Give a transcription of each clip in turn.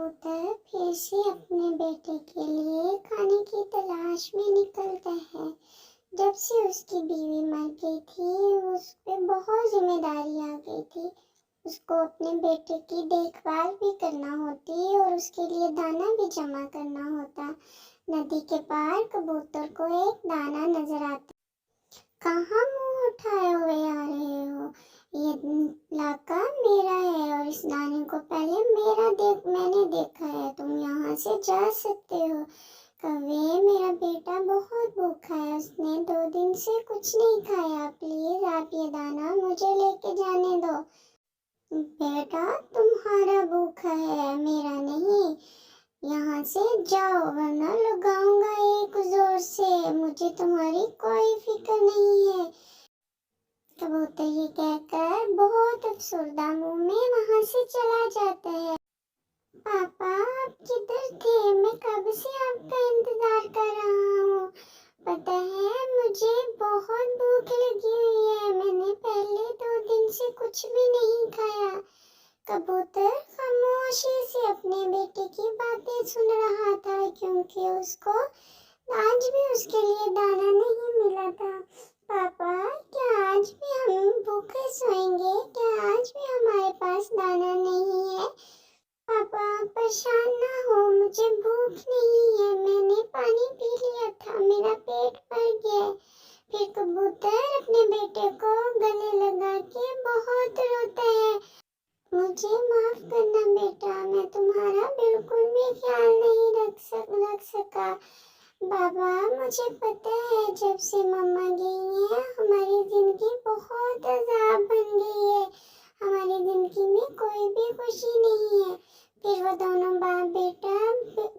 कबूतर फिर से अपने बेटे के लिए खाने की तलाश में निकलता है। जब से उसकी बीवी मर गई थी, उस पे बहुत जिम्मेदारी आ गई थी। उसको अपने बेटे की देखभाल भी करना होती और उसके लिए दाना भी जमा करना होता। नदी के पार कबूतर को एक दाना नजर आता। कहाँ मुंह उठाए हुए आ रहे हो? ये इलाका मेरा है और इस दाने को पहले मैंने देखा है। तुम यहाँ से जा सकते हो। कौवे, मेरा बेटा बहुत भूखा है, उसने 2 दिन से कुछ नहीं खाया। प्लीज आप ये दाना मुझे लेके जाने दो। बेटा तुम्हारा भूखा है, मेरा नहीं। यहाँ से जाओ वरना लगाऊंगा एक जोर से। मुझे तुम्हारी कोई फिक्र नहीं है। कबूतर ये कहकर बहुत अफसरदा मुंह में वहां से चला जाता है। पापा आप किधर थे? मैं कब से आपका इंतजार कर रहा हूँ। पता है मुझे बहुत भूख लगी हुई है। मैंने पहले 2 दिन से कुछ भी नहीं खाया। कबूतर खामोशी से अपने बेटे की बातें सुन रहा था क्योंकि उसको आज भी उसके लिए दाना नहीं मिला था। पापा क्या आज भी हम भूखे सोएंगे? क्या आज भी हमारे पास दाना नहीं है? पापा परेशान ना हो, मुझे भूख नहीं है। मैंने पानी पी लिया था, मेरा पेट भर गया है। फिर कबूतर अपने बेटे को गले लगा के बहुत रोता है। मुझे माफ करना बेटा, मैं तुम्हारा बिल्कुल भी ख्याल नहीं रख सका। बाबा मुझे पता है जब से मम्मा गई है हमारी जिंदगी बहुत अजाब बन गई है। हमारी जिंदगी में कोई भी खुशी नहीं है। फिर वो दोनों बाप बेटा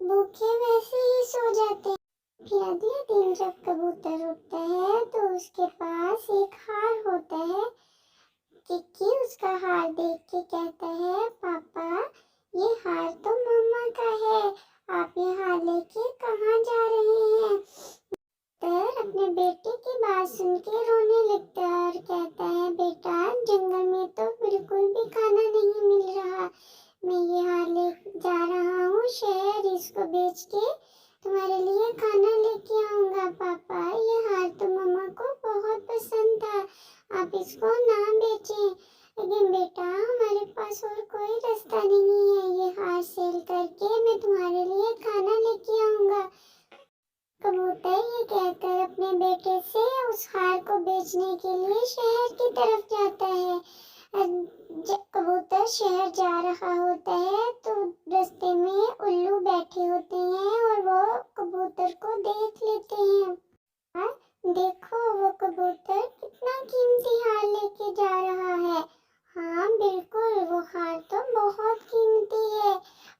भूखे वैसे ही सो जाते हैं। फिर अगले दिन जब कबूतर उठता है तो उसके पास एक हार होता है। किक्की उसका हार देख के कहता है, पापा ये हार तो मम्मा का है, आप ये हार लेके कहाँ जा रहे हैं? तर अपने बेटे की बात सुन के रोने लगता है और कहता है, बेटा जंगल में तो बिल्कुल भी खाना नहीं मिल रहा। मैं ये हार ले जा रहा हूँ शहर, इसको बेच के तुम्हारे लिए खाना लेके आऊंगा। पापा ये हार तो मम्मा को बहुत पसंद था, आप इसको ना बेचें। लेकिन बेटा हमारे पास और कोई रास्ता नहीं है, ये हार सेल करके मैं तुम्हारे लिए खाना लेके आऊंगा। कबूतर ये कहकर अपने बेटे से उस हार को बेचने के लिए शहर की तरफ जाता है। जब कबूतर शहर जा रहा होता है तो रास्ते में उल्लू बैठे होते हैं और वो कबूतर को देख लेते हैं। देखो वो कबूतर कितना कीमती हार लेके जा रहा है। हाँ बिल्कुल, वो हार तो बहुत कीमती है।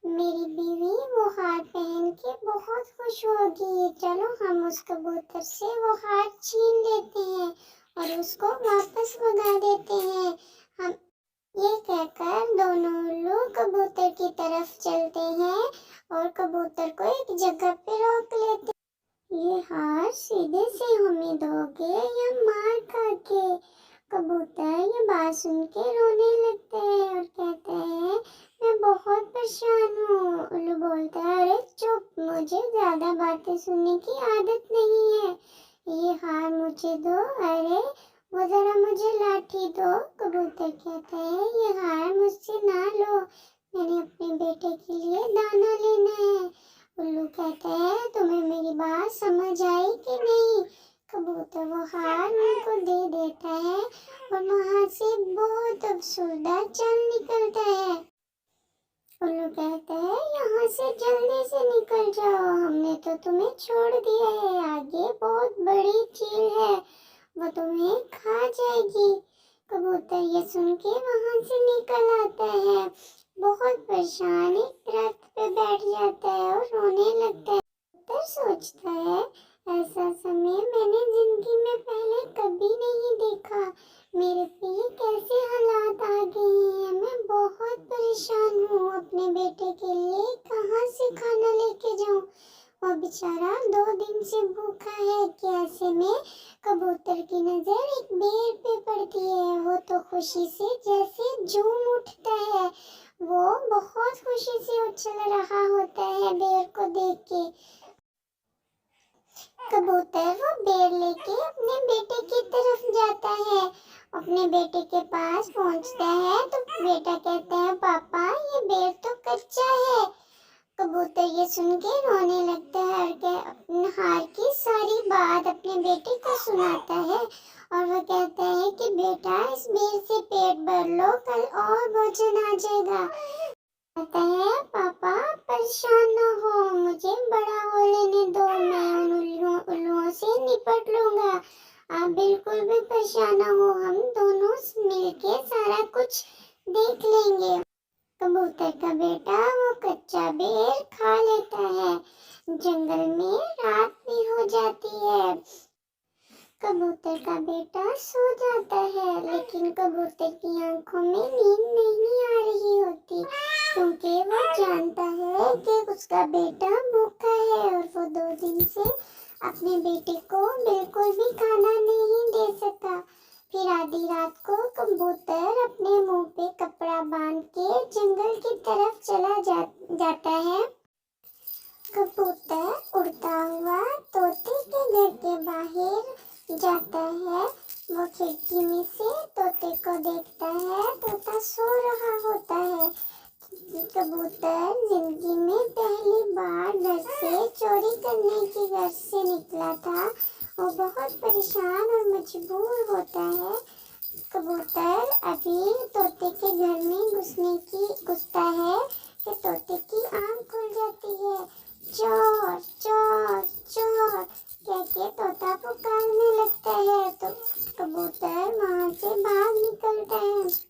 मेरी बीवी वो हार पहन के बहुत खुश होगी। चलो हम उस कबूतर से वो हार छीन लेते हैं और उसको वापस भगा देते हैं। हम ये कहकर दोनों उल्लू कबूतर की तरफ चलते हैं और कबूतर को एक जगह पे रोक लेते। ये हार सीधे से हमें दोगे या मार खा के? कबूतर ये बात सुन के रोने लगता है और कहता है, मैं बहुत परेशान हूँ। उल्लू बोलता है, अरे चुप, मुझे ज्यादा बातें सुनने की आदत नहीं है। ये हार मुझे दो। अरे वो जरा मुझे लाठी दो। कबूतर कहता है, ये हार मुझसे ना लो, मैंने अपने बेटे के लिए दाना लेना है। उल्लू कहता है, तुम्हें मेरी बात समझ आई कि नहीं? कबूतर वो हार उनको दे देता है और वहां से बहुत अफसरदा चल निकलता है। उल्लू कहता है, यहाँ से जल्दी से निकल जाओ, हमने तो तुम्हें छोड़ दिया है। आगे बहुत बड़ी चील है, वो तुम्हें खा जाएगी। कबूतर ये सुन के वहां से निकल आता है, बहुत परेशान एक दरख्त पे बैठ जाता है और रोने लगता है। कबूतर सोचता है, ऐसा समय मैंने जिंदगी में पहले कभी नहीं देखा। मेरे पे ये कैसे हालात आ गए हैं? मैं बहुत परेशान हूँ। अपने बेटे के लिए कहाँ से खाना लेके जाऊँ? वो बेचारा 2 दिन से भूखा है। कि ऐसे में कबूतर की नजर एक बेर पे पड़ती है। वो तो खुशी से जैसे झूम उठता है। वो बहुत खुशी से उछल रहा होता है बेर को देख के। कबूतर वो बेर लेके अपने बेटे की तरफ जाता है। अपने बेटे के पास पहुंचता है तो बेटा कहता है, पापा ये बेर तो कच्चा है। कबूतर ये सुन के रोने लगता है और अपने हार की सारी बात अपने बेटे को सुनाता है। और वो कहता है कि बेटा इस बेर से पेट भर लो, कल और भोजन आ जाएगा। कहता है, पापा परेशान ना हो, मुझे बड़ा हो लेने दो, मैं उन उल्लुओं से निपट लूंगा। आप बिल्कुल भी परेशान ना हो, हम दोनों मिलके सारा कुछ देख लेंगे। कबूतर का बेटा वो कच्चा बेर खा लेता है। जंगल में रात भी हो जाती है। कबूतर का बेटा सो जाता है, लेकिन कबूतर की आंखों में नींद नहीं आ रही होती, क्योंकि वो जानता है कि उसका बेटा भूखा है और वो 2 दिन से अपने बेटे को बिल्कुल भी खाना नहीं दे सका। फिर आधी रात को कबूतर अपने मुंह पे कपड़ा बांध के जंगल की तरफ जाता है। कबूतर उड़ता हुआ तोते के घर के बाहर जाता है। वो खिड़की में से तोते को देखता है। तोता सो रहा होता है। कबूतर जिंदगी में पहली बार घर से चोरी करने की गर्ज से निकला था। वो बहुत परेशान और मजबूर होता है। कबूतर अभी तोते के घर में घुसता है कि तोते की आंख खुल जाती है। चोर चोर चोर कह के तोता पुकारने लगता है, तो कबूतर वहां से भाग निकलता है।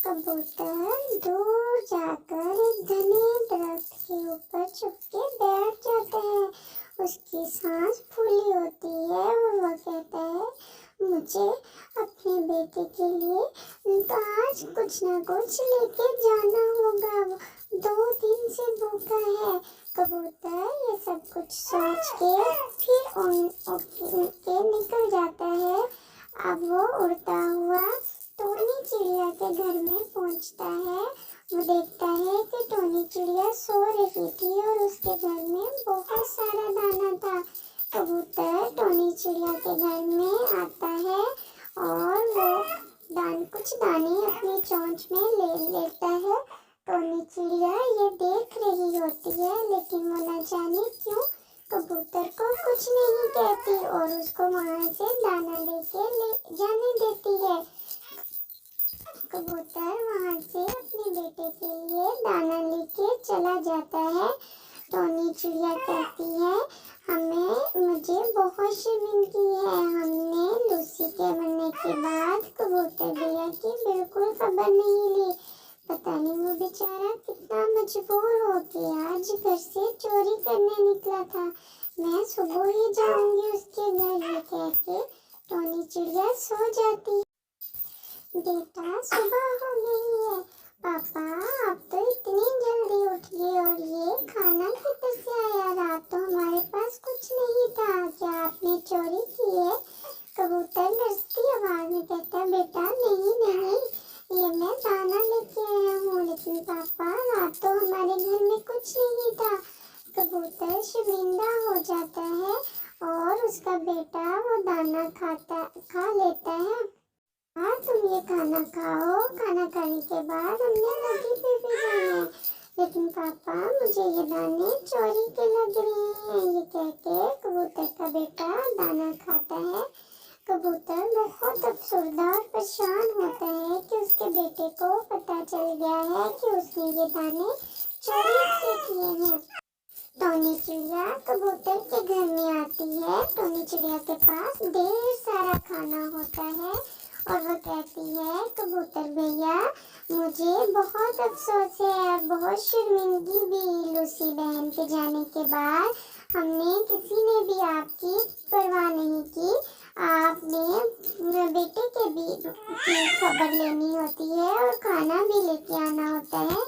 कबूतर दूर जाकर एक घने दरख्त के ऊपर छुपके बैठ जाता है। उसकी सांस फूली होती है और वो कहता है, मुझे अपने बेटे के लिए तो आज कुछ ना कुछ लेके जाना होगा, वो 2 दिन से भूखा है। कबूतर ये सब कुछ सोच के फिर उड़ के निकल जाता है। अब वो उड़ता हुआ टोनी चिड़िया के घर में पहुंचता है। वो देखता है कि टोनी चिड़िया सो रही थी और उसके घर में बहुत सारा दाना था। कबूतर टोनी चिड़िया के घर में आता है और वो कुछ दाने अपनी चोंच में ले लेता है। टोनी चिड़िया ये देख रही होती है, लेकिन वो न जाने क्यों कबूतर को कुछ नहीं कहती और उसको वहां से दाना लेके ले जाने देती है। कबूतर वहां से अपने बेटे के लिए दाना लेके चला जाता है। टोनी चिड़िया कहती है, मुझे बहुत शर्मिंदगी है। हमने लूसी के मरने के बाद कबूतर भैया की बिल्कुल खबर नहीं ली। पता नहीं वो बेचारा कितना मजबूर हो गया, आज घर से चोरी करने निकला था। मैं सुबह ही जाऊंगी उसके घर। ये कह के टोनी चिड़िया सो जाती है। बेटा सुबह हो गई है, पापा आप तो इतनी जल्दी उठ गए और ये खाना किधर से आया? रात तो हमारे पास कुछ नहीं था, क्या आपने चोरी की है? कबूतर लड़ती आवाज में कहता है, बेटा नहीं नहीं, ये मैं दाना लेके आया हूँ, लेकिन पापा रात तो हमारे घर में कुछ नहीं था। कबूतर शर्मिंदा हो जाता है और उसका बेटा वो दाना खा लेता है। हाँ तुम ये खाना खाओ, खाना खाने के बाद हमने नदी पे भी जाना है, लेकिन पापा मुझे ये दाने चोरी के लग रहे हैं। ये कह के कबूतर का बेटा दाना खाता है। कबूतर बहुत अफसरदा और परेशान होता है कि उसके बेटे को पता चल गया है कि उसने ये दाने चोरी से किए हैं। टोनी चिड़िया कबूतर के घर में आती है। टोनी चिड़िया के पास ढेर सारा खाना होता है और वो कहती है, कबूतर भैया मुझे बहुत अफसोस है और बहुत शर्मिंदगी भी। लूसी बहन के जाने के बाद हमने किसी ने भी आपकी परवाह नहीं की। आपने बेटे के भी खबर लेनी होती है और खाना भी लेके आना होता है।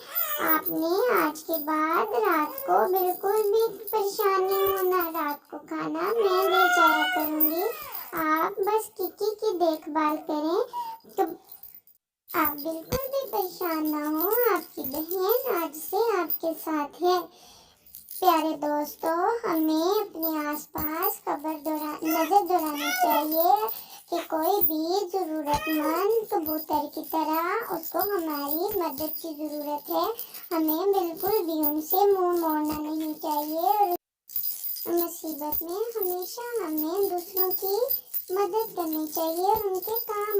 आपने आज के बाद रात को बिल्कुल भी परेशान नहीं होना, रात को खाना मैं ले जाया करूँगी, आप बस किकी की देखभाल करें। तो आप बिल्कुल भी परेशान ना हो, आपकी बहन आज से आपके साथ है। प्यारे दोस्तों, हमें अपने आसपास नजर दौड़ानी चाहिए कि कोई भी जरूरतमंद कबूतर की तरह उसको हमारी मदद की जरूरत है। हमें बिल्कुल भी उनसे मुंह मोड़ना नहीं चाहिए और मुसीबत में हमेशा हमें दूसरों की मदद करनी चाहिए और उनके काम